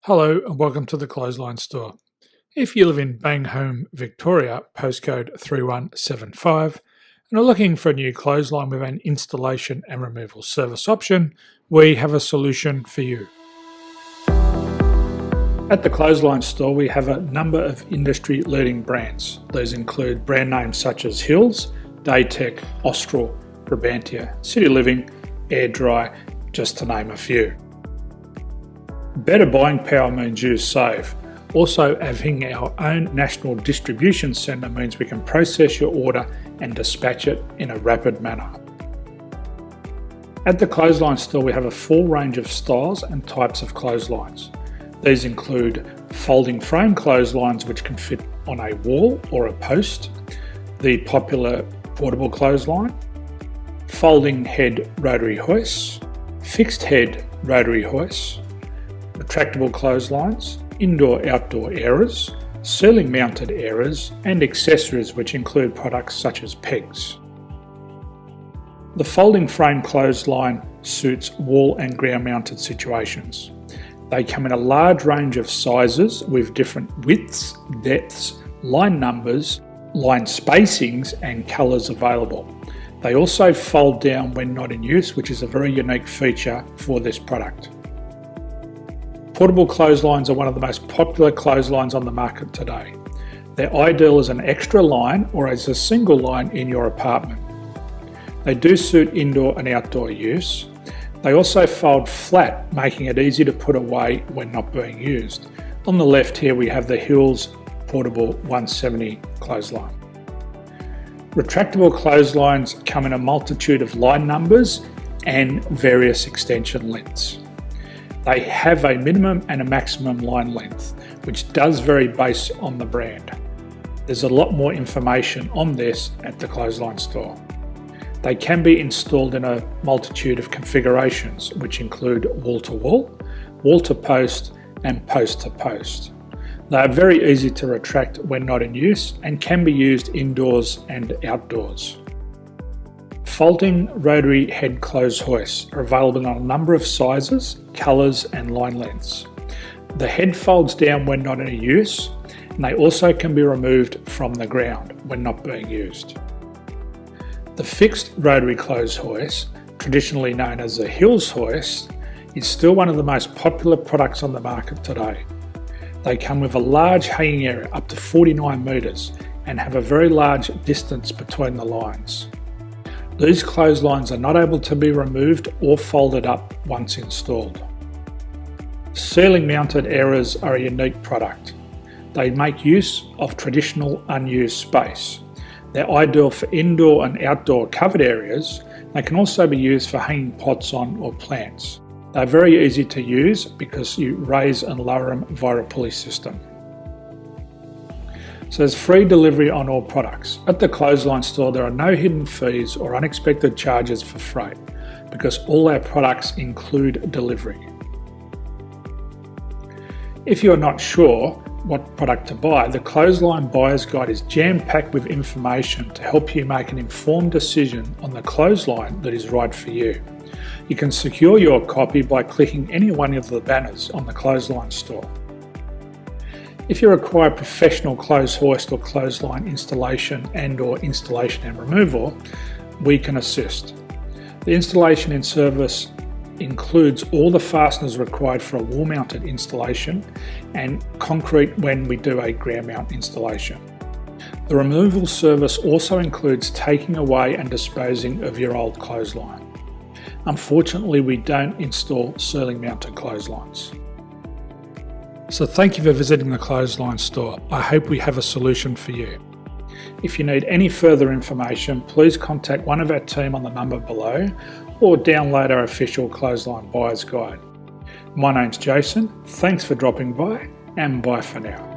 Hello and welcome to the Clothesline Store. If you live in Bangholme, Victoria, postcode 3175, and are looking for a new clothesline with an installation and removal service option, we have a solution for you. At the Clothesline Store, we have a number of industry-leading brands. These include brand names such as Hills, Daytech, Austral, Brabantia, City Living, Air Dry, just to name a few. Better buying power means you save. Also, having our own national distribution centre means we can process your order and dispatch it in a rapid manner. At the Clothesline Store, we have a full range of styles and types of clotheslines. These include folding frame clotheslines which can fit on a wall or a post, the popular portable clothesline, folding head rotary hoists, fixed head rotary hoists, retractable clotheslines, indoor-outdoor airers, ceiling mounted airers, and accessories which include products such as pegs. The folding frame clothesline suits wall and ground mounted situations. They come in a large range of sizes with different widths, depths, line numbers, line spacings and colours available. They also fold down when not in use, which is a very unique feature for this product. Portable clotheslines are one of the most popular clotheslines on the market today. They're ideal as an extra line or as a single line in your apartment. They do suit indoor and outdoor use. They also fold flat, making it easy to put away when not being used. On the left here we have the Hills Portable 170 clothesline. Retractable clotheslines come in a multitude of line numbers and various extension lengths. They have a minimum and a maximum line length, which does vary based on the brand. There's a lot more information on this at the Clothesline Store. They can be installed in a multitude of configurations, which include wall-to-wall, wall-to-post, and post-to-post. They are very easy to retract when not in use and can be used indoors and outdoors. Folding rotary head clothes hoists are available in a number of sizes, colours and line lengths. The head folds down when not in use, and they also can be removed from the ground when not being used. The fixed rotary clothes hoist, traditionally known as the Hills hoist, is still one of the most popular products on the market today. They come with a large hanging area up to 49 metres and have a very large distance between the lines. These clotheslines are not able to be removed or folded up once installed. Ceiling mounted airers are a unique product. They make use of traditional unused space. They're ideal for indoor and outdoor covered areas. They can also be used for hanging pots on or plants. They're very easy to use because you raise and lower them via a pulley system. So there's free delivery on all products. At the Clothesline Store, there are no hidden fees or unexpected charges for freight because all our products include delivery. If you're not sure what product to buy, the Clothesline Buyer's Guide is jam-packed with information to help you make an informed decision on the clothesline that is right for you. You can secure your copy by clicking any one of the banners on the Clothesline Store. If you require professional clothes hoist or clothesline installation and/or installation and removal, we can assist. The installation and service includes all the fasteners required for a wall-mounted installation and concrete when we do a ground mount installation. The removal service also includes taking away and disposing of your old clothesline. Unfortunately, we don't install ceiling mounted clotheslines. So thank you for visiting the Clothesline Store. I hope we have a solution for you. If you need any further information, please contact one of our team on the number below or download our official Clothesline Buyer's Guide. My name's Jason, thanks for dropping by and bye for now.